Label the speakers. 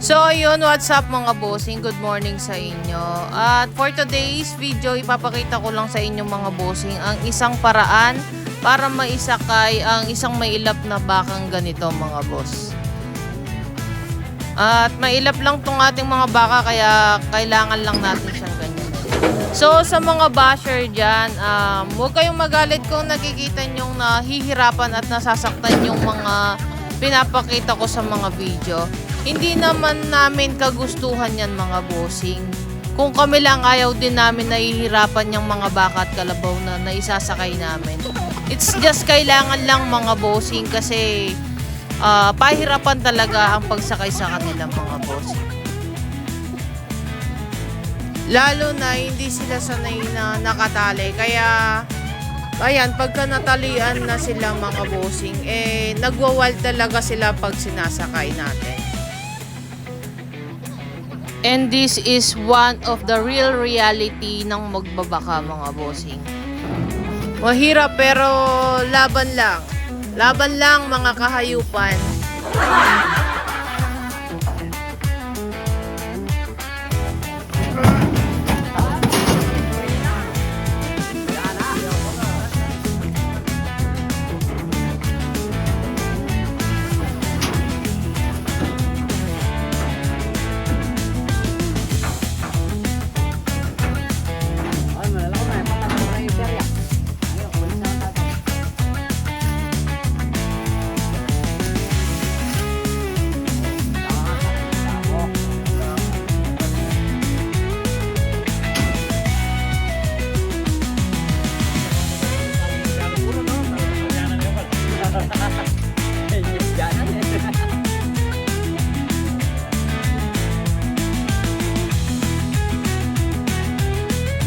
Speaker 1: So, yun, what's up mga bossing? Good morning sa inyo. At for today's video, ipapakita ko lang sa inyo mga bossing ang isang paraan para maisakay ang isang mailap na bakang ganito mga boss. At mailap lang tong ating mga baka kaya kailangan lang natin siyang ganyan. So, sa mga basher dyan, huwag kayong magalit kung nakikita nyong nahihirapan at nasasaktan yung mga pinapakita ko sa mga video. Hindi naman namin kagustuhan yan mga bossing. Kung kami lang ayaw din namin nahihirapan yung mga baka at kalabaw na naisasakay namin. It's just kailangan lang mga bossing kasi pahirapan talaga ang pagsakay sa kanila mga bossing. Lalo na hindi sila sanay na nakatali. Kaya ayan, pagka natalian na sila mga bossing, nagwawal talaga sila pag sinasakay natin. And this is one of the real reality ng magbabaka mga bossing. Mahirap pero laban lang. Laban lang mga kahayupan.